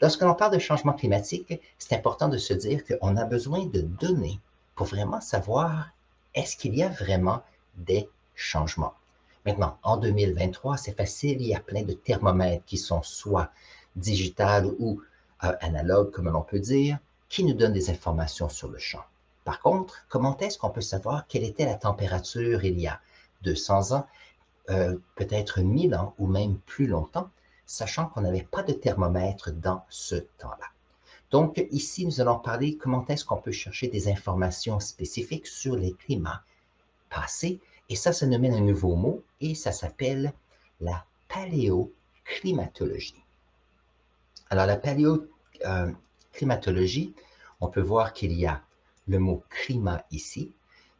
Lorsque l'on parle de changement climatique, c'est important de se dire qu'on a besoin de données pour vraiment savoir est-ce qu'il y a vraiment des changements. Maintenant, en 2023, c'est facile, il y a plein de thermomètres qui sont soit digitales ou analogues, comme l'on peut dire, qui nous donnent des informations sur le champ. Par contre, comment est-ce qu'on peut savoir quelle était la température il y a 200 ans, peut-être 1000 ans ou même plus longtemps, sachant qu'on n'avait pas de thermomètre dans ce temps-là. Donc, ici, nous allons parler comment est-ce qu'on peut chercher des informations spécifiques sur les climats passés. Et ça nous mène à un nouveau mot et ça s'appelle la paléoclimatologie. Alors, la paléoclimatologie, on peut voir qu'il y a le mot climat ici.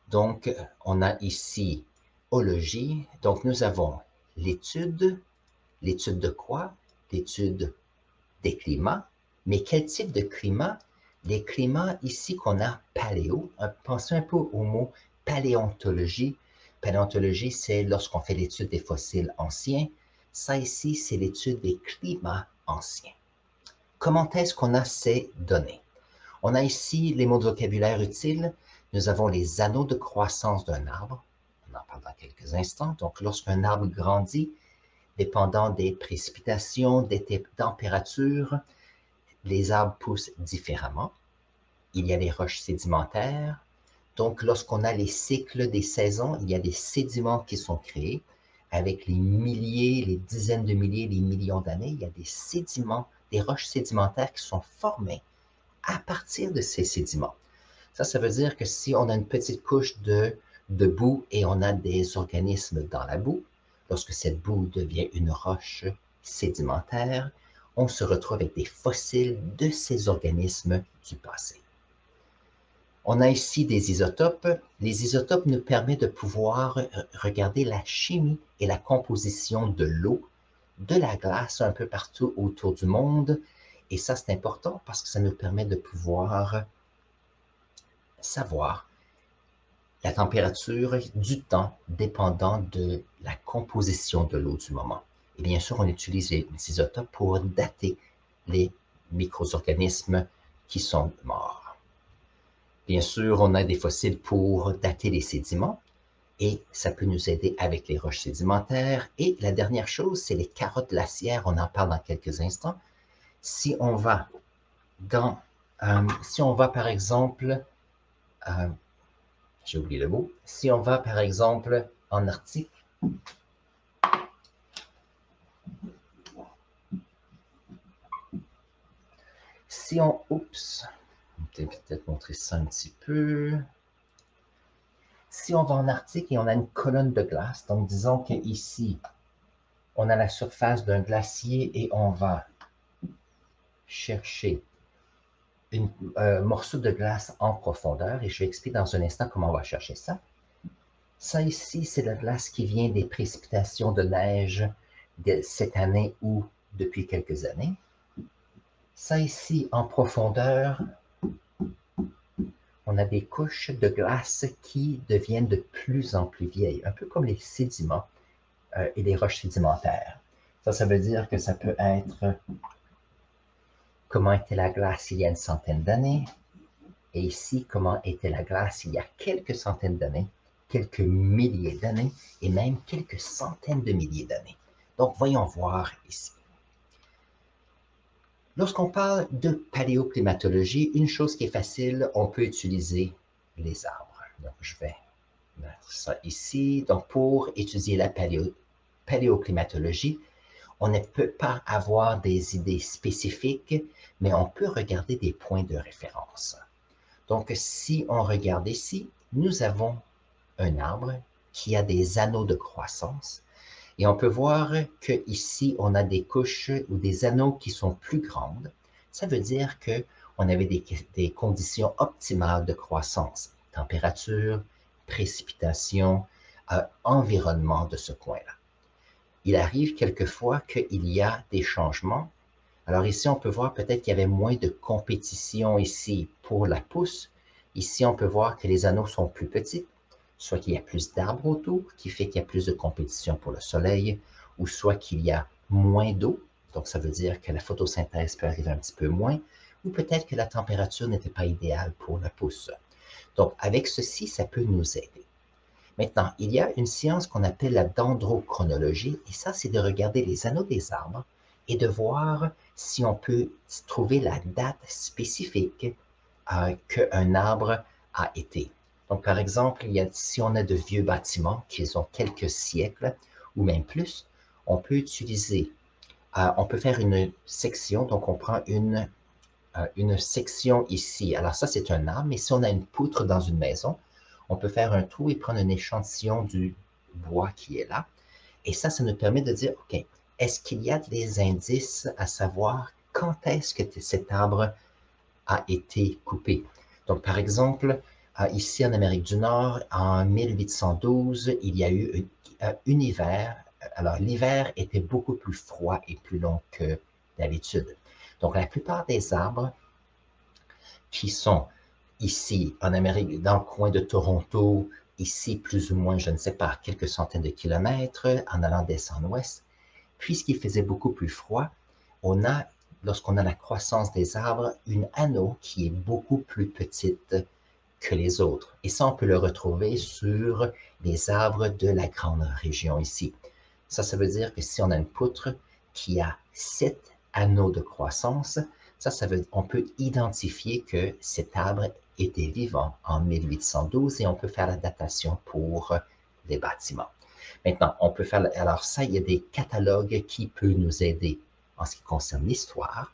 Donc, on a ici ologie. Donc, nous avons l'étude. L'étude de quoi? L'étude des climats. Mais quel type de climat? Les climats ici qu'on a paléo. Pensez un peu au mot paléontologie. Paléontologie, c'est lorsqu'on fait l'étude des fossiles anciens. Ça ici, c'est l'étude des climats anciens. Comment est-ce qu'on a ces données? On a ici les mots de vocabulaire utiles. Nous avons les anneaux de croissance d'un arbre. On en parle dans quelques instants. Donc, lorsqu'un arbre grandit, dépendant des précipitations, des températures, les arbres poussent différemment. Il y a les roches sédimentaires. Donc, lorsqu'on a les cycles des saisons, il y a des sédiments qui sont créés avec les milliers, les dizaines de milliers, les millions d'années. Il y a des sédiments, des roches sédimentaires qui sont formées à partir de ces sédiments. Ça veut dire que si on a une petite couche de boue et on a des organismes dans la boue, lorsque cette boue devient une roche sédimentaire, on se retrouve avec des fossiles de ces organismes du passé. On a ici des isotopes. Les isotopes nous permettent de pouvoir regarder la chimie et la composition de l'eau, de la glace un peu partout autour du monde. Et ça, c'est important parce que ça nous permet de pouvoir savoir la température du temps dépendant de la composition de l'eau du moment. Et bien sûr, on utilise les isotopes pour dater les micro-organismes qui sont morts. Bien sûr, on a des fossiles pour dater les sédiments et ça peut nous aider avec les roches sédimentaires. Et la dernière chose, c'est les carottes glaciaires. On en parle dans quelques instants. Si on va par exemple, j'ai oublié le mot, si on va par exemple en Arctique, si on, peut-être montrer ça un petit peu. Si on va en Arctique et on a une colonne de glace, donc disons qu'ici, on a la surface d'un glacier et on va chercher un morceau de glace en profondeur, et je vais expliquer dans un instant comment on va chercher ça. Ça ici, c'est la glace qui vient des précipitations de neige de cette année ou depuis quelques années. Ça ici, en profondeur, on a des couches de glace qui deviennent de plus en plus vieilles, un peu comme les sédiments et les roches sédimentaires. Ça veut dire que ça peut être comment était la glace il y a une centaine d'années, et ici, comment était la glace il y a quelques centaines d'années, quelques milliers d'années, et même quelques centaines de milliers d'années. Donc, voyons voir ici. Lorsqu'on parle de paléoclimatologie, une chose qui est facile, on peut utiliser les arbres. Donc, je vais mettre ça ici. Donc, pour étudier la paléoclimatologie, on ne peut pas avoir des idées spécifiques, mais on peut regarder des points de référence. Donc, si on regarde ici, nous avons un arbre qui a des anneaux de croissance. Et on peut voir qu'ici, on a des couches ou des anneaux qui sont plus grandes. Ça veut dire qu'on avait des conditions optimales de croissance, température, précipitation, environnement de ce coin-là. Il arrive quelquefois qu'il y a des changements. Alors ici, on peut voir peut-être qu'il y avait moins de compétition ici pour la pousse. Ici, on peut voir que les anneaux sont plus petits, soit qu'il y a plus d'arbres autour, qui fait qu'il y a plus de compétition pour le soleil, ou soit qu'il y a moins d'eau, Donc, ça veut dire que la photosynthèse peut arriver un petit peu moins, ou peut-être que la température n'était pas idéale pour la pousse. Donc, avec ceci, ça peut nous aider. Maintenant, il y a une science qu'on appelle la dendrochronologie, et ça, c'est de regarder les anneaux des arbres et de voir si on peut trouver la date spécifique qu'un arbre a été. Donc, par exemple, si on a de vieux bâtiments qui ont quelques siècles ou même plus, on peut on peut faire une section, donc on prend une section ici. Alors ça, c'est un arbre, mais si on a une poutre dans une maison, on peut faire un trou et prendre un échantillon du bois qui est là. Et ça nous permet de dire, OK, est-ce qu'il y a des indices à savoir quand est-ce que cet arbre a été coupé? Donc, par exemple, ici en Amérique du Nord, en 1812, il y a eu un hiver. Alors, l'hiver était beaucoup plus froid et plus long que d'habitude. Donc, la plupart des arbres qui sont ici en Amérique, dans le coin de Toronto, ici plus ou moins, je ne sais pas, quelques centaines de kilomètres, en allant d'est en ouest, puisqu'il faisait beaucoup plus froid, on a, lorsqu'on a la croissance des arbres, une anneau qui est beaucoup plus petite que les autres. Et ça, on peut le retrouver sur les arbres de la grande région ici. Ça veut dire que si on a une poutre qui a 7 anneaux de croissance, on peut identifier que cet arbre était vivant en 1812 et on peut faire la datation pour les bâtiments. Maintenant, on peut faire, alors ça, il y a des catalogues qui peuvent nous aider en ce qui concerne l'histoire,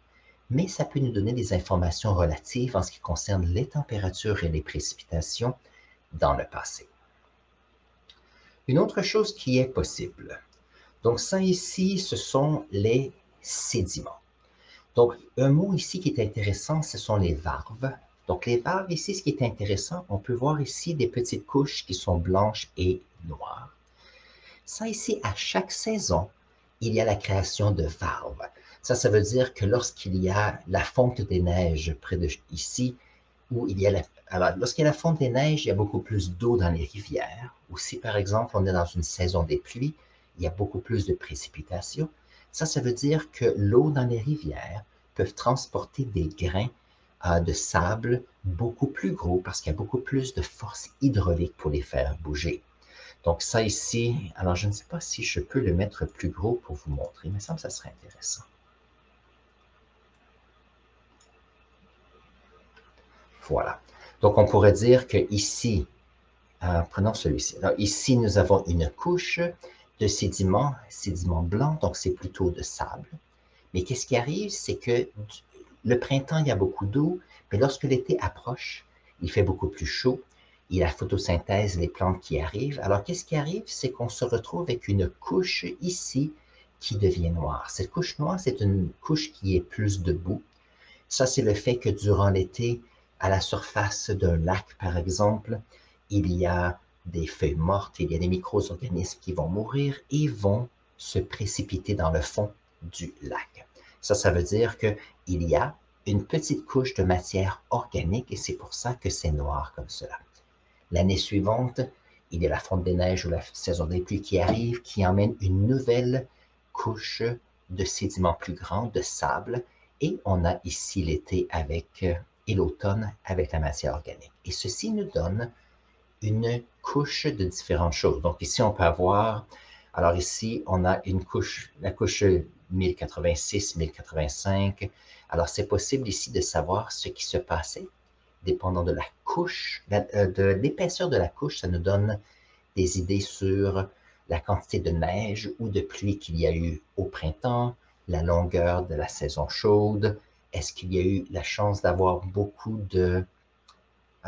mais ça peut nous donner des informations relatives en ce qui concerne les températures et les précipitations dans le passé. Une autre chose qui est possible. Donc ça ici, ce sont les sédiments. Donc un mot ici qui est intéressant, ce sont les varves. Donc les varves ici, ce qui est intéressant, on peut voir ici des petites couches qui sont blanches et noires. Ça ici, à chaque saison, il y a la création de varves. Ça veut dire que lorsqu'il y a la fonte des neiges près de ici, où il y a alors, lorsqu'il y a la fonte des neiges, il y a beaucoup plus d'eau dans les rivières. Ou si, par exemple, on est dans une saison des pluies, il y a beaucoup plus de précipitations. Ça veut dire que l'eau dans les rivières peut transporter des grains de sable beaucoup plus gros parce qu'il y a beaucoup plus de force hydraulique pour les faire bouger. Donc ça ici, alors je ne sais pas si je peux le mettre plus gros pour vous montrer, mais ça serait intéressant. Voilà. Donc on pourrait dire que ici, prenons celui-ci. Alors ici, nous avons une couche de sédiments blancs, donc c'est plutôt de sable. Mais qu'est-ce qui arrive, c'est que le printemps, il y a beaucoup d'eau, mais lorsque l'été approche, il fait beaucoup plus chaud. Il y a la photosynthèse, les plantes qui arrivent. Alors, qu'est-ce qui arrive? C'est qu'on se retrouve avec une couche ici qui devient noire. Cette couche noire, c'est une couche qui est plus debout. Ça, c'est le fait que durant l'été, à la surface d'un lac, par exemple, il y a des feuilles mortes, il y a des micro-organismes qui vont mourir et vont se précipiter dans le fond du lac. Ça veut dire qu'il y a une petite couche de matière organique et c'est pour ça que c'est noir comme cela. L'année suivante, il y a la fonte des neiges ou la saison des pluies qui arrive, qui emmène une nouvelle couche de sédiments plus grands, de sable, et on a ici l'été et l'automne avec la matière organique. Et ceci nous donne une couche de différentes choses. Donc ici, on peut avoir, alors ici, on a la couche 1086, 1085. Alors c'est possible ici de savoir ce qui se passait dépendant de la couche, de l'épaisseur de la couche, ça nous donne des idées sur la quantité de neige ou de pluie qu'il y a eu au printemps, la longueur de la saison chaude, est-ce qu'il y a eu la chance d'avoir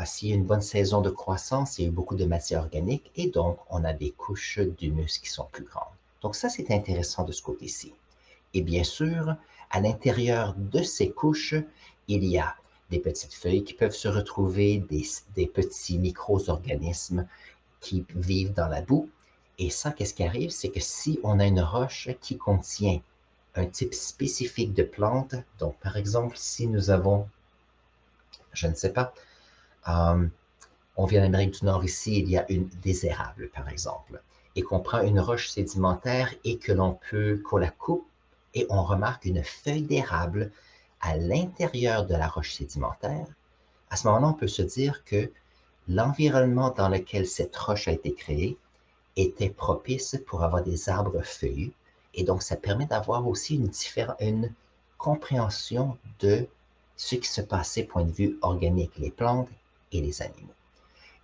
s'il y a une bonne saison de croissance, il y a eu beaucoup de matière organique et donc on a des couches d'humus qui sont plus grandes. Donc ça, c'est intéressant de ce côté-ci. Et bien sûr, à l'intérieur de ces couches, il y a des petites feuilles qui peuvent se retrouver, des petits micro-organismes qui vivent dans la boue. Et ça, qu'est-ce qui arrive? C'est que si on a une roche qui contient un type spécifique de plante, donc par exemple, si nous avons, je ne sais pas, on vient d'Amérique du Nord ici, il y a des érables, par exemple, et qu'on prend une roche sédimentaire et qu'on la coupe et on remarque une feuille d'érable à l'intérieur de la roche sédimentaire, à ce moment-là, on peut se dire que l'environnement dans lequel cette roche a été créée était propice pour avoir des arbres feuillus, et donc ça permet d'avoir aussi une compréhension de ce qui se passait point de vue organique, les plantes et les animaux.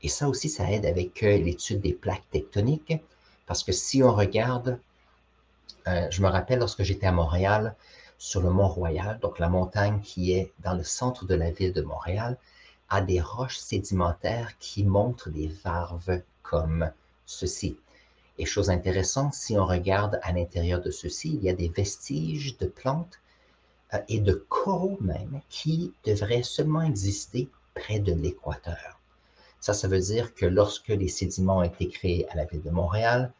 Et ça aussi, ça aide avec l'étude des plaques tectoniques, parce que si on regarde, je me rappelle lorsque j'étais à Montréal, sur le Mont-Royal, donc la montagne qui est dans le centre de la ville de Montréal, a des roches sédimentaires qui montrent des varves comme ceci. Et chose intéressante, si on regarde à l'intérieur de ceci, il y a des vestiges de plantes et de coraux même qui devraient seulement exister près de l'équateur. Ça veut dire que lorsque les sédiments ont été créés à la ville de Montréal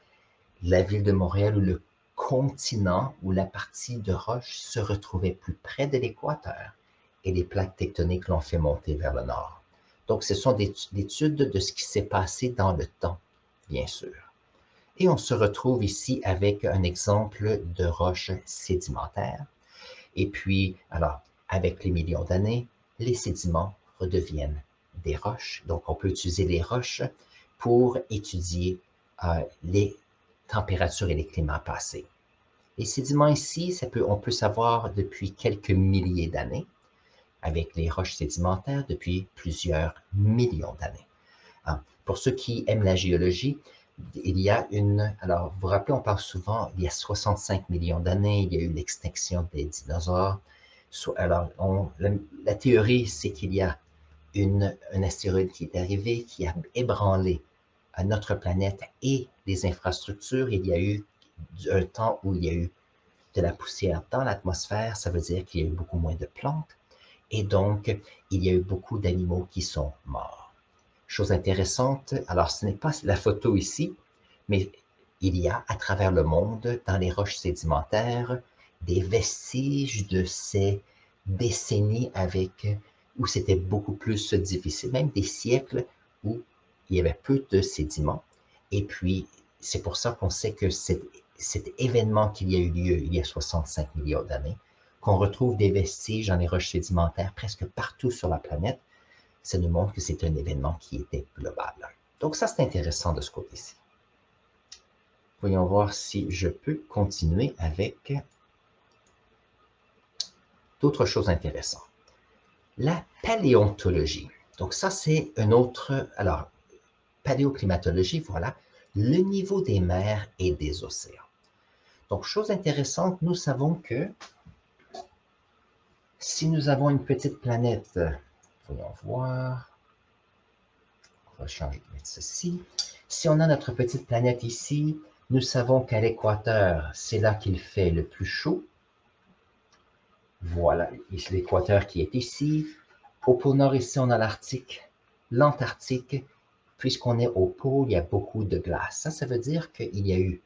ou le continent ou la partie de roche se retrouvait plus près de l'équateur et les plaques tectoniques l'ont fait monter vers le nord. Donc, ce sont des études de ce qui s'est passé dans le temps, bien sûr. Et on se retrouve ici avec un exemple de roche sédimentaire. Et puis, alors, avec les millions d'années, les sédiments redeviennent des roches. Donc, on peut utiliser les roches pour étudier les températures et les climats passés. Les sédiments ici, on peut savoir depuis quelques milliers d'années, avec les roches sédimentaires depuis plusieurs millions d'années. Pour ceux qui aiment la géologie, il y a alors vous vous rappelez, on parle souvent, il y a 65 millions d'années, il y a eu l'extinction des dinosaures. Alors, la théorie, c'est qu'il y a un astéroïde qui est arrivé, qui a ébranlé notre planète et les infrastructures. Il y a eu un temps où il y a eu de la poussière dans l'atmosphère, ça veut dire qu'il y a eu beaucoup moins de plantes, et donc il y a eu beaucoup d'animaux qui sont morts. Chose intéressante, alors ce n'est pas la photo ici, mais il y a à travers le monde, dans les roches sédimentaires, des vestiges de ces décennies où c'était beaucoup plus difficile, même des siècles où il y avait peu de sédiments. Et puis, c'est pour ça qu'on sait que cet événement qu'il y a eu lieu il y a 65 millions d'années, qu'on retrouve des vestiges dans les roches sédimentaires presque partout sur la planète, ça nous montre que c'est un événement qui était global. Donc ça, c'est intéressant de ce côté-ci. Voyons voir si je peux continuer avec d'autres choses intéressantes. La paléontologie. Donc ça, c'est un autre... Alors, paléoclimatologie, voilà, le niveau des mers et des océans. Donc, chose intéressante, nous savons que si nous avons une petite planète, voyons voir, on va changer de mettre ceci. Si on a notre petite planète ici, nous savons qu'à l'équateur, c'est là qu'il fait le plus chaud. Voilà, l'équateur qui est ici. Au pôle Nord, ici, on a l'Arctique, l'Antarctique. Puisqu'on est au pôle, il y a beaucoup de glace. Ça veut dire qu'il y a eu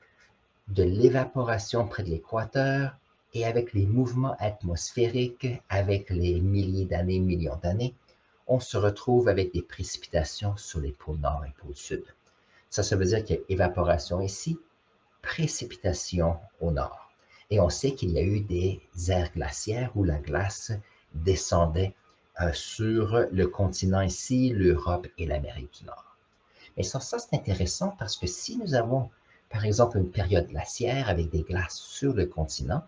de l'évaporation près de l'équateur, et avec les mouvements atmosphériques, avec les milliers d'années, millions d'années, on se retrouve avec des précipitations sur les pôles Nord et pôle Sud. Ça veut dire qu'il y a évaporation ici, précipitation au nord. Et on sait qu'il y a eu des ères glaciaires où la glace descendait sur le continent ici, l'Europe et l'Amérique du Nord. Mais ça c'est intéressant parce que si nous avons, par exemple, une période glaciaire avec des glaces sur le continent,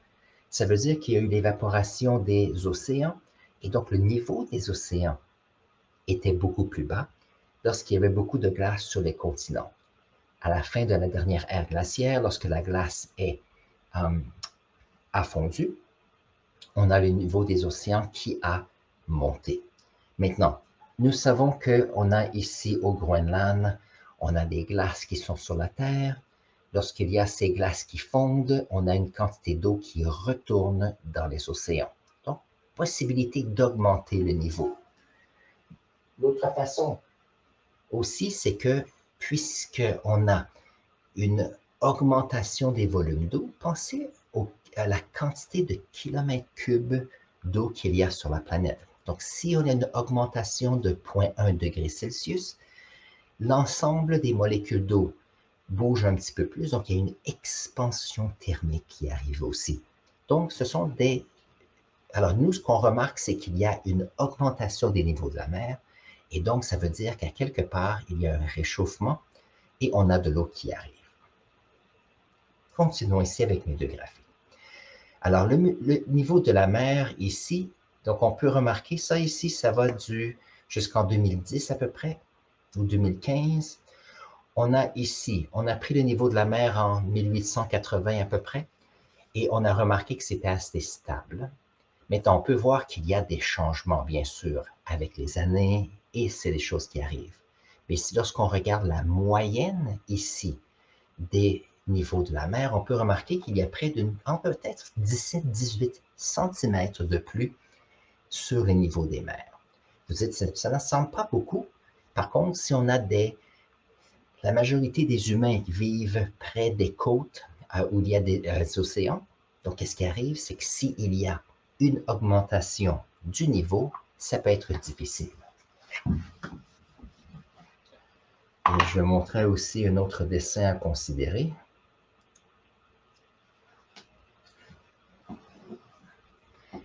ça veut dire qu'il y a eu l'évaporation des océans, et donc le niveau des océans était beaucoup plus bas lorsqu'il y avait beaucoup de glace sur les continents. À la fin de la dernière ère glaciaire, lorsque la glace a fondu, on a le niveau des océans qui a monté. Maintenant, nous savons qu'on a ici au Groenland, on a des glaces qui sont sur la Terre. Lorsqu'il y a ces glaces qui fondent, on a une quantité d'eau qui retourne dans les océans. Donc, possibilité d'augmenter le niveau. L'autre façon aussi, c'est que puisqu'on a une augmentation des volumes d'eau, pensez à la quantité de kilomètres cubes d'eau qu'il y a sur la planète. Donc, si on a une augmentation de 0,1 degré Celsius, l'ensemble des molécules d'eau bouge un petit peu plus, donc il y a une expansion thermique qui arrive aussi. Donc, ce sont des... Alors, nous, ce qu'on remarque, c'est qu'il y a une augmentation des niveaux de la mer, et donc, ça veut dire qu'à quelque part, il y a un réchauffement, et on a de l'eau qui arrive. Continuons ici avec mes deux graphiques. Alors, le niveau de la mer ici, donc on peut remarquer ça ici, ça va jusqu'en 2010 à peu près, ou 2015. On a ici, on a pris le niveau de la mer en 1880 à peu près, et on a remarqué que c'était assez stable. Maintenant, on peut voir qu'il y a des changements, bien sûr, avec les années, et c'est des choses qui arrivent. Mais lorsqu'on regarde la moyenne ici des niveaux de la mer, on peut remarquer qu'il y a près peut-être 17-18 cm de plus sur les niveaux des mers. Vous dites, ça ne semble pas beaucoup. Par contre, si on a la majorité des humains vivent près des côtes où il y a des océans, donc qu'est-ce qui arrive? C'est que s'il y a une augmentation du niveau, ça peut être difficile. Et je vais montrer aussi un autre dessin à considérer.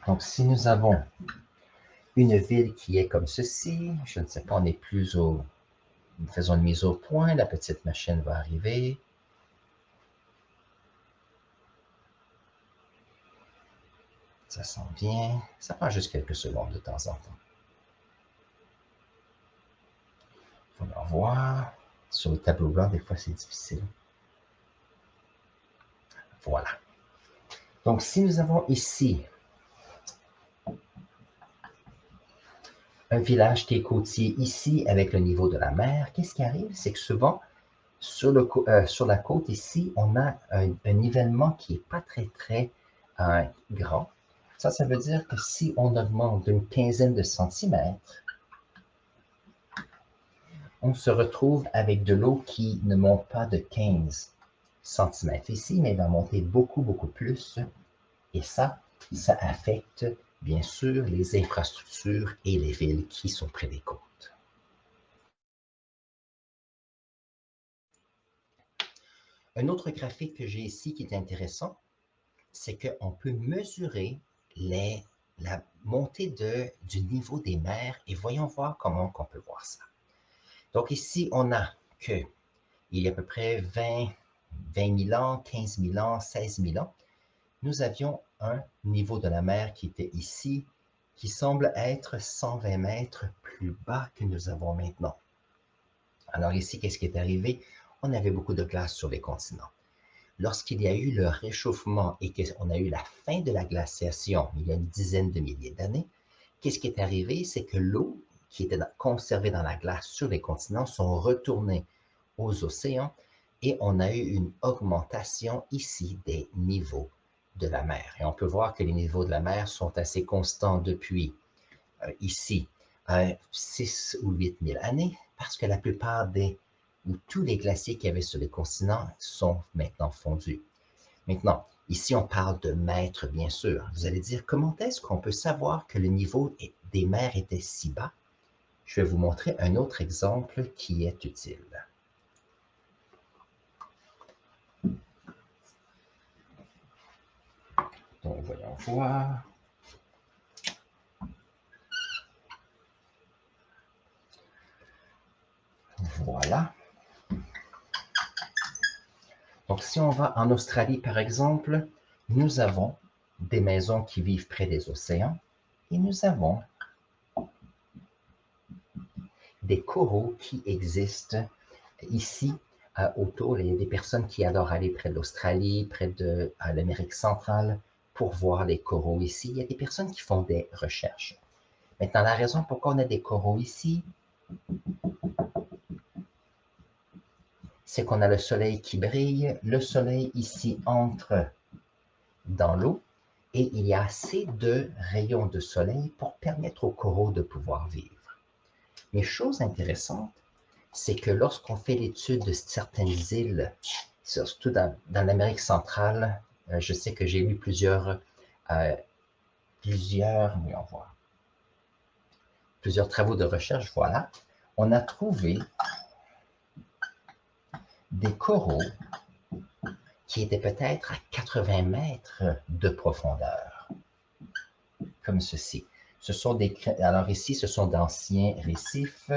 Donc, si nous avons une ville qui est comme ceci, je ne sais pas, on est plus au... Nous faisons une mise au point, la petite machine va arriver. Ça s'en vient. Ça prend juste quelques secondes de temps en temps. Il faut le voir. Sur le tableau blanc, des fois, c'est difficile. Voilà. Donc, si nous avons ici un village qui est côtier ici avec le niveau de la mer, qu'est-ce qui arrive? C'est que souvent, sur la côte ici, on a un nivellement qui n'est pas très grand. Ça veut dire que si on augmente d'une quinzaine de centimètres, on se retrouve avec de l'eau qui ne monte pas de 15 cm ici, mais va monter beaucoup plus. Et ça affecte bien sûr les infrastructures et les villes qui sont près des côtes. Un autre graphique que j'ai ici qui est intéressant, c'est qu'on peut mesurer la montée du niveau des mers et voyons voir comment on peut voir ça. Donc ici, on a qu'il y a à peu près 20 000 ans, 15 000 ans, 16 000 ans, nous avions un niveau de la mer qui était ici, qui semble être 120 mètres plus bas que nous avons maintenant. Alors ici, qu'est-ce qui est arrivé? On avait beaucoup de glace sur les continents. Lorsqu'il y a eu le réchauffement et qu'on a eu la fin de la glaciation il y a une dizaine de milliers d'années, qu'est-ce qui est arrivé? C'est que l'eau qui était conservée dans la glace sur les continents sont retournées aux océans et on a eu une augmentation ici des niveaux de la mer. Et on peut voir que les niveaux de la mer sont assez constants depuis ici 6 ou 8 000 années parce que la plupart ou tous les glaciers qu'il y avait sur les continents sont maintenant fondus. Maintenant, ici, on parle de mètres, bien sûr. Vous allez dire, comment est-ce qu'on peut savoir que le niveau des mers était si bas? Je vais vous montrer un autre exemple qui est utile. Donc, voyons voir. Voilà. Donc, si on va en Australie, par exemple, nous avons des maisons qui vivent près des océans et nous avons des coraux qui existent ici autour. Il y a des personnes qui adorent aller près de l'Australie, près de l'Amérique centrale pour voir les coraux ici. Il y a des personnes qui font des recherches. Maintenant, la raison pourquoi on a des coraux ici, c'est qu'on a le soleil qui brille. Le soleil ici entre dans l'eau et il y a assez de rayons de soleil pour permettre aux coraux de pouvoir vivre. Mais chose intéressante, c'est que lorsqu'on fait l'étude de certaines îles, surtout dans l'Amérique centrale, je sais que j'ai lu plusieurs travaux de recherche, voilà, on a trouvé des coraux qui étaient peut-être à 80 mètres de profondeur, comme ceci. Alors ici, ce sont d'anciens récifs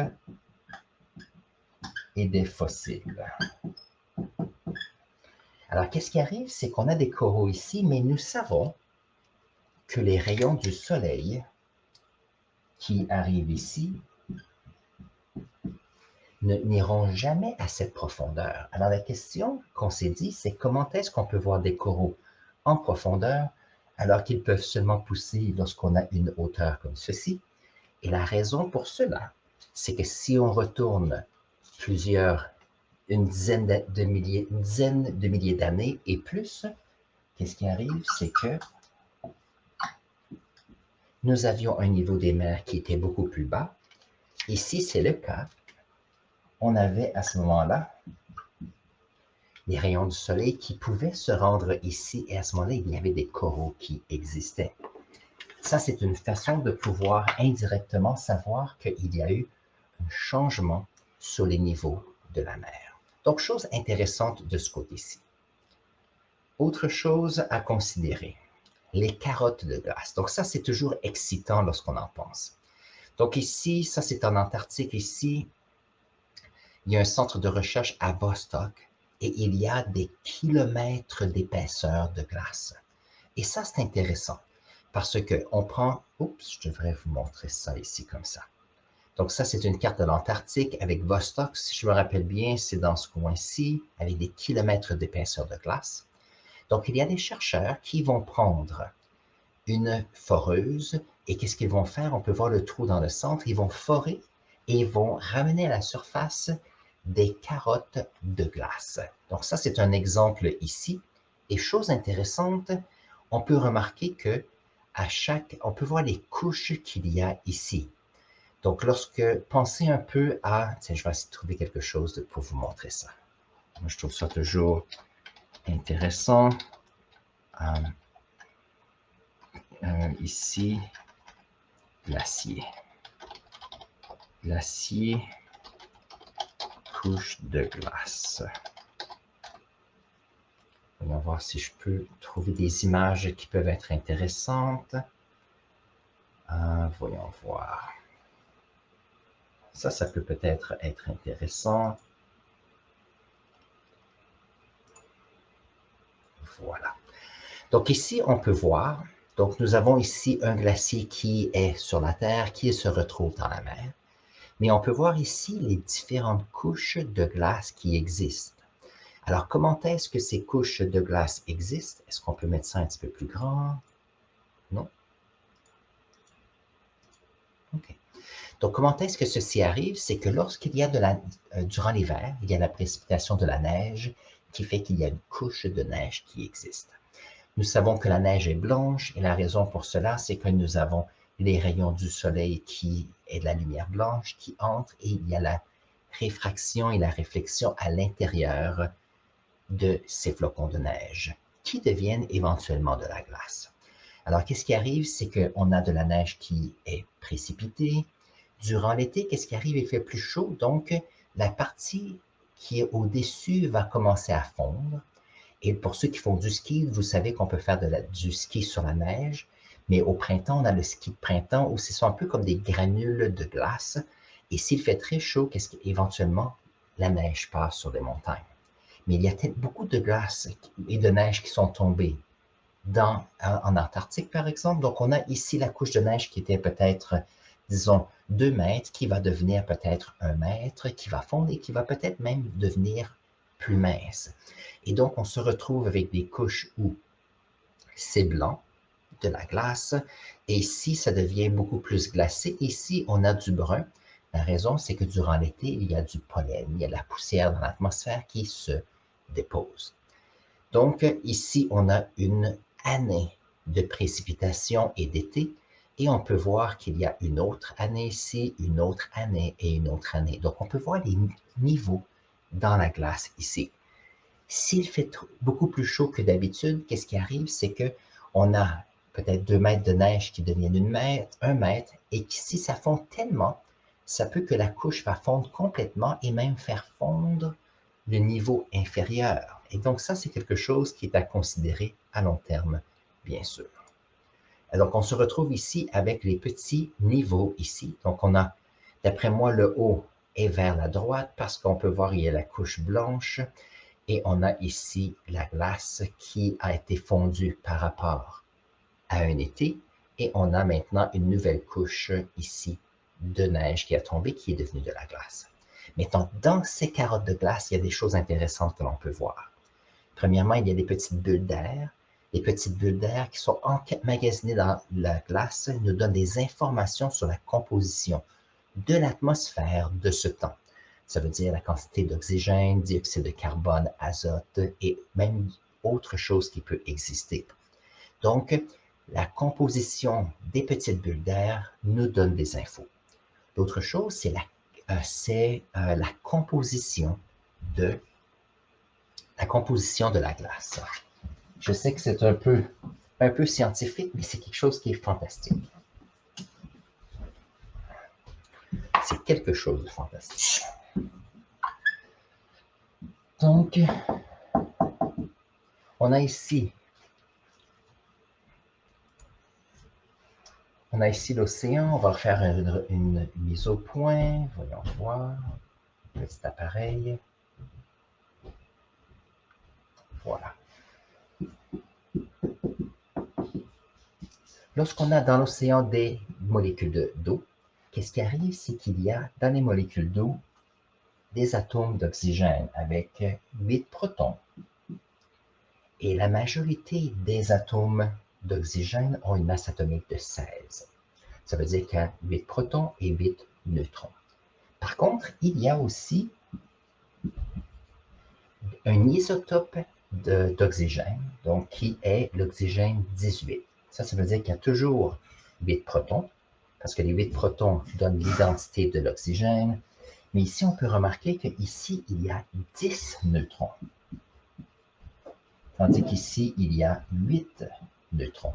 et des fossiles. Alors, qu'est-ce qui arrive? C'est qu'on a des coraux ici, mais nous savons que les rayons du soleil qui arrivent ici n'iront jamais à cette profondeur. Alors, la question qu'on s'est dit, c'est comment est-ce qu'on peut voir des coraux en profondeur alors qu'ils peuvent seulement pousser lorsqu'on a une hauteur comme ceci? Et la raison pour cela, c'est que si on retourne une dizaine de milliers d'années et plus, qu'est-ce qui arrive? C'est que nous avions un niveau des mers qui était beaucoup plus bas. Ici, c'est le cas. On avait à ce moment-là les rayons du soleil qui pouvaient se rendre ici, et à ce moment-là, il y avait des coraux qui existaient. Ça, c'est une façon de pouvoir indirectement savoir qu'il y a eu un changement sur les niveaux de la mer. Donc, chose intéressante de ce côté-ci. Autre chose à considérer, les carottes de glace. Donc ça, c'est toujours excitant lorsqu'on en pense. Donc ici, ça c'est en Antarctique, ici, il y a un centre de recherche à Vostok et il y a des kilomètres d'épaisseur de glace. Et ça, c'est intéressant parce qu'on prend, oups, je devrais vous montrer ça ici comme ça. Donc ça, c'est une carte de l'Antarctique avec Vostok, si je me rappelle bien, c'est dans ce coin-ci, avec des kilomètres d'épaisseur de glace. Donc, il y a des chercheurs qui vont prendre une foreuse et qu'est-ce qu'ils vont faire? On peut voir le trou dans le centre, ils vont forer et ils vont ramener à la surface des carottes de glace. Donc ça, c'est un exemple ici. Et chose intéressante, on peut remarquer que on peut voir les couches qu'il y a ici. Donc pensez un peu à, tiens, je vais essayer de trouver quelque chose pour vous montrer ça. Moi, je trouve ça toujours intéressant. Ici, l'acier. L'acier, couche de glace. Voyons voir si je peux trouver des images qui peuvent être intéressantes. Voyons voir. Ça peut peut-être être intéressant. Voilà. Donc ici, on peut voir, donc nous avons ici un glacier qui est sur la Terre, qui se retrouve dans la mer. Mais on peut voir ici les différentes couches de glace qui existent. Alors, comment est-ce que ces couches de glace existent? Est-ce qu'on peut mettre ça un petit peu plus grand? Non? OK. Donc, comment est-ce que ceci arrive? C'est que lorsqu'il y a durant l'hiver, il y a la précipitation de la neige qui fait qu'il y a une couche de neige qui existe. Nous savons que la neige est blanche et la raison pour cela, c'est que nous avons les rayons du soleil qui est de la lumière blanche qui entre et il y a la réfraction et la réflexion à l'intérieur de ces flocons de neige qui deviennent éventuellement de la glace. Alors, qu'est-ce qui arrive? C'est qu'on a de la neige qui est précipitée. Durant l'été, qu'est-ce qui arrive? Il fait plus chaud, donc la partie qui est au-dessus va commencer à fondre. Et pour ceux qui font du ski, vous savez qu'on peut faire du ski sur la neige, mais au printemps, on a le ski de printemps où ce sont un peu comme des granules de glace. Et s'il fait très chaud, qu'est-ce qu'éventuellement, la neige passe sur les montagnes. Mais il y a beaucoup de glace et de neige qui sont tombées en Antarctique, par exemple. Donc, on a ici la couche de neige qui était peut-être, disons, 2 mètres, qui va devenir peut-être 1 mètre, qui va fondre et qui va peut-être même devenir plus mince. Et donc, on se retrouve avec des couches où c'est blanc, de la glace, et ici, ça devient beaucoup plus glacé. Ici, on a du brun. La raison, c'est que durant l'été, il y a du pollen, il y a de la poussière dans l'atmosphère qui se dépose. Donc, ici, on a une année de précipitation et d'été, et on peut voir qu'il y a une autre année ici, une autre année et une autre année. Donc, on peut voir les niveaux dans la glace ici. S'il fait beaucoup plus chaud que d'habitude, qu'est-ce qui arrive? C'est qu'on a peut-être 2 mètres de neige qui deviennent 1 mètre, et si ça fond tellement, ça peut que la couche va fondre complètement et même faire fondre le niveau inférieur. Et donc ça, c'est quelque chose qui est à considérer à long terme, bien sûr. Et donc on se retrouve ici avec les petits niveaux ici. Donc on a, d'après moi, le haut est vers la droite parce qu'on peut voir il y a la couche blanche et on a ici la glace qui a été fondue par rapport à un été et on a maintenant une nouvelle couche ici de neige qui a tombé, qui est devenue de la glace. Maintenant, dans ces carottes de glace, il y a des choses intéressantes que l'on peut voir. Premièrement, il y a des petites bulles d'air. Les petites bulles d'air qui sont emmagasinées dans la glace nous donnent des informations sur la composition de l'atmosphère de ce temps. Ça veut dire la quantité d'oxygène, dioxyde de carbone, azote et même autre chose qui peut exister. Donc, la composition des petites bulles d'air nous donne des infos. L'autre chose, c'est la composition de la glace. Je sais que c'est un peu scientifique, mais c'est quelque chose qui est fantastique. C'est quelque chose de fantastique. Donc, on a ici l'océan. On va faire une mise au point. Voyons voir. Petit appareil. Voilà. Lorsqu'on a dans l'océan des molécules d'eau, qu'est-ce qui arrive? C'est qu'il y a dans les molécules d'eau des atomes d'oxygène avec 8 protons. Et la majorité des atomes d'oxygène ont une masse atomique de 16. Ça veut dire qu'il y a 8 protons et 8 neutrons. Par contre, il y a aussi un isotope d'oxygène, donc qui est l'oxygène 18. Ça veut dire qu'il y a toujours 8 protons, parce que les 8 protons donnent l'identité de l'oxygène. Mais ici, on peut remarquer qu'ici, il y a 10 neutrons. Tandis qu'ici, il y a 8 neutrons.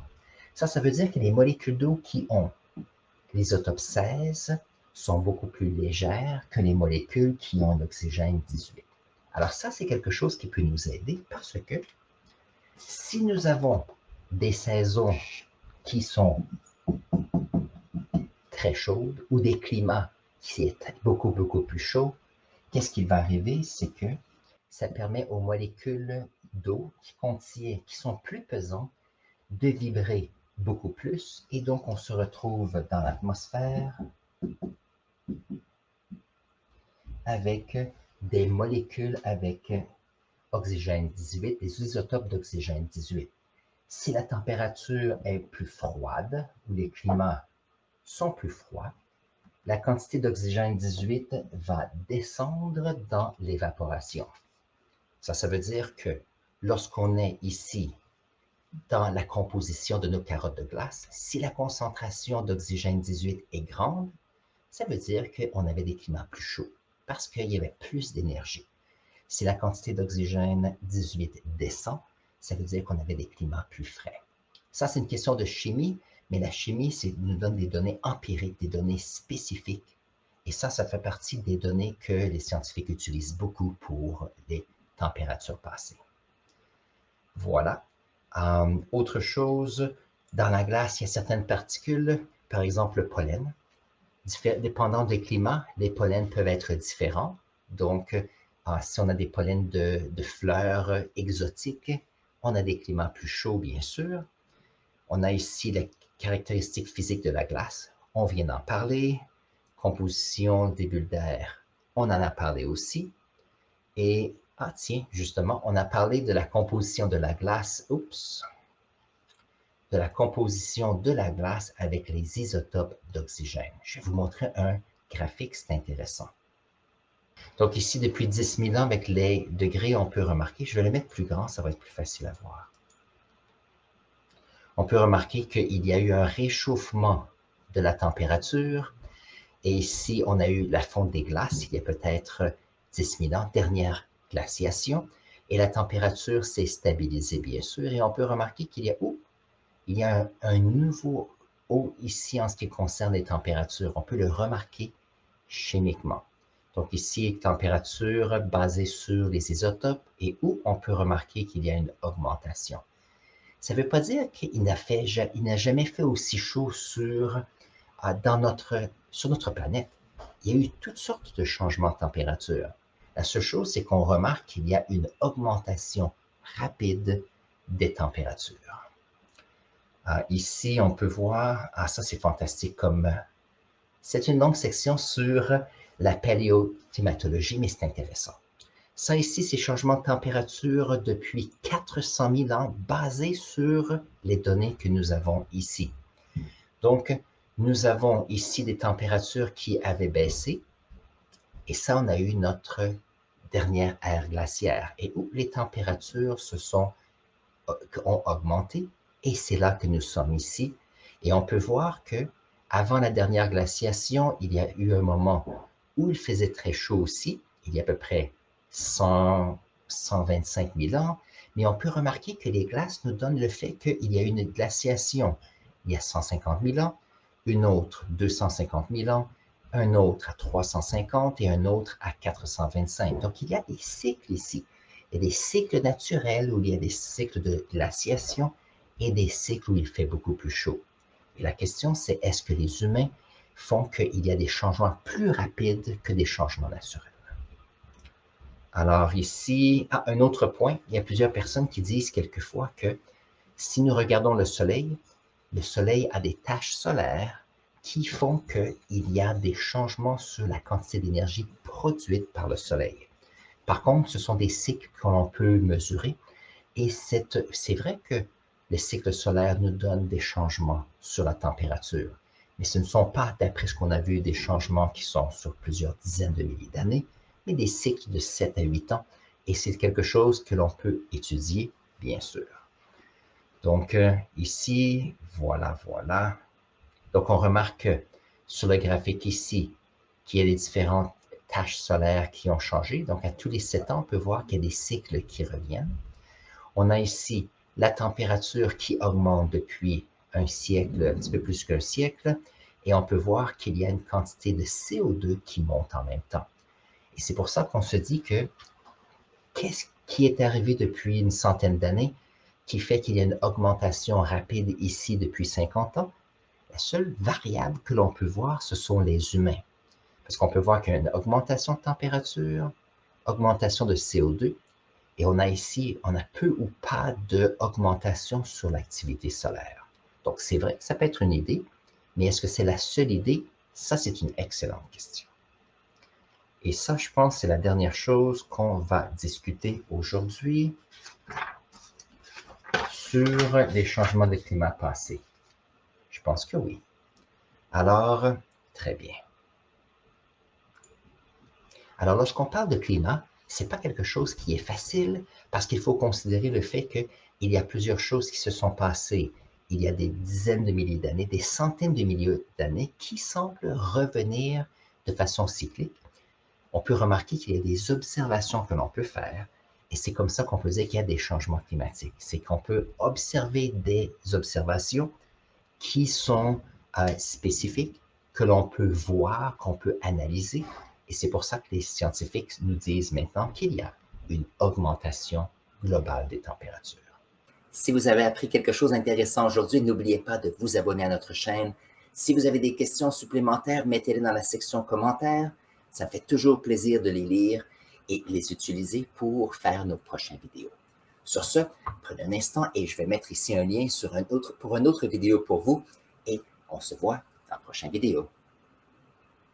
Ça veut dire que les molécules d'eau qui ont l'isotope 16 sont beaucoup plus légères que les molécules qui ont l'oxygène 18. Alors ça, c'est quelque chose qui peut nous aider parce que si nous avons des saisons qui sont très chaudes ou des climats qui sont beaucoup plus chauds, qu'est-ce qui va arriver? C'est que ça permet aux molécules d'eau qui sont plus pesantes de vibrer beaucoup plus et donc on se retrouve dans l'atmosphère avec des molécules avec oxygène 18, des isotopes d'oxygène 18. Si la température est plus froide ou les climats sont plus froids, la quantité d'oxygène 18 va descendre dans l'évaporation. Ça veut dire que lorsqu'on est ici dans la composition de nos carottes de glace, si la concentration d'oxygène 18 est grande, ça veut dire qu'on avait des climats plus chauds parce qu'il y avait plus d'énergie. Si la quantité d'oxygène 18 descend, ça veut dire qu'on avait des climats plus frais. Ça, c'est une question de chimie, mais la chimie nous donne des données empiriques, des données spécifiques. Et ça fait partie des données que les scientifiques utilisent beaucoup pour les températures passées. Voilà. Autre chose, dans la glace, il y a certaines particules, par exemple le pollen. Dépendant des climats, les pollens peuvent être différents. Donc, si on a des pollens de fleurs exotiques, on a des climats plus chauds, bien sûr. On a ici les caractéristiques physiques de la glace. On vient d'en parler. Composition des bulles d'air, on en a parlé aussi. Et, tiens, justement, on a parlé de la composition de la glace. De la composition de la glace avec les isotopes d'oxygène. Je vais vous montrer un graphique, c'est intéressant. Donc ici, depuis 10 000 ans, avec les degrés, on peut remarquer, je vais le mettre plus grand, ça va être plus facile à voir. On peut remarquer qu'il y a eu un réchauffement de la température. Et ici, on a eu la fonte des glaces, il y a peut-être 10 000 ans, dernière glaciation. Et la température s'est stabilisée, bien sûr. Et on peut remarquer qu'il y a un nouveau haut ici en ce qui concerne les températures. On peut le remarquer chimiquement. Donc ici, température basée sur les isotopes et où on peut remarquer qu'il y a une augmentation. Ça ne veut pas dire qu'il n'a jamais fait aussi chaud sur notre planète. Il y a eu toutes sortes de changements de température. La seule chose, c'est qu'on remarque qu'il y a une augmentation rapide des températures. Ici, on peut voir, ça c'est fantastique c'est une longue section sur la paléoclimatologie, mais c'est intéressant. Ça ici, c'est changements de température depuis 400 000 ans basés sur les données que nous avons ici. Donc, nous avons ici des températures qui avaient baissé, et ça, on a eu notre dernière ère glaciaire, et où les températures ont augmenté, et c'est là que nous sommes ici. Et on peut voir que avant la dernière glaciation, il y a eu un moment où il faisait très chaud aussi, il y a à peu près 125 000 ans, mais on peut remarquer que les glaces nous donnent le fait qu'il y a eu une glaciation il y a 150 000 ans, une autre 250 000 ans, un autre à 350 et un autre à 425. Donc il y a des cycles ici. Il y a des cycles naturels où il y a des cycles de glaciation et des cycles où il fait beaucoup plus chaud. Et la question, c'est est-ce que les humains font qu'il y a des changements plus rapides que des changements naturels? Alors ici, un autre point, il y a plusieurs personnes qui disent quelquefois que si nous regardons le Soleil a des taches solaires qui font qu'il y a des changements sur la quantité d'énergie produite par le Soleil. Par contre, ce sont des cycles que l'on peut mesurer et c'est vrai que le cycle solaire nous donne des changements sur la température, mais ce ne sont pas, d'après ce qu'on a vu, des changements qui sont sur plusieurs dizaines de milliers d'années, mais des cycles de 7 à 8 ans, et c'est quelque chose que l'on peut étudier, bien sûr. Donc ici, voilà. Donc on remarque sur le graphique ici qu'il y a les différentes taches solaires qui ont changé. Donc à tous les 7 ans, on peut voir qu'il y a des cycles qui reviennent. On a ici la température qui augmente depuis un siècle, un petit peu plus qu'un siècle, et on peut voir qu'il y a une quantité de CO2 qui monte en même temps. Et c'est pour ça qu'on se dit que qu'est-ce qui est arrivé depuis une centaine d'années qui fait qu'il y a une augmentation rapide ici depuis 50 ans? La seule variable que l'on peut voir, ce sont les humains. Parce qu'on peut voir qu'il y a une augmentation de température, augmentation de CO2, et on a peu ou pas d'augmentation sur l'activité solaire. Donc, c'est vrai que ça peut être une idée, mais est-ce que c'est la seule idée? Ça, c'est une excellente question. Et ça, je pense, c'est la dernière chose qu'on va discuter aujourd'hui sur les changements de climat passés. Je pense que oui. Alors, très bien. Alors, lorsqu'on parle de climat, ce n'est pas quelque chose qui est facile parce qu'il faut considérer le fait qu'il y a plusieurs choses qui se sont passées il y a des dizaines de milliers d'années, des centaines de milliers d'années qui semblent revenir de façon cyclique. On peut remarquer qu'il y a des observations que l'on peut faire et c'est comme ça qu'on peut dire qu'il y a des changements climatiques. C'est qu'on peut observer des observations qui sont spécifiques, que l'on peut voir, qu'on peut analyser. Et c'est pour ça que les scientifiques nous disent maintenant qu'il y a une augmentation globale des températures. Si vous avez appris quelque chose d'intéressant aujourd'hui, n'oubliez pas de vous abonner à notre chaîne. Si vous avez des questions supplémentaires, mettez-les dans la section commentaires. Ça me fait toujours plaisir de les lire et les utiliser pour faire nos prochaines vidéos. Sur ce, prenez un instant et je vais mettre ici un lien pour une autre vidéo pour vous et on se voit dans la prochaine vidéo.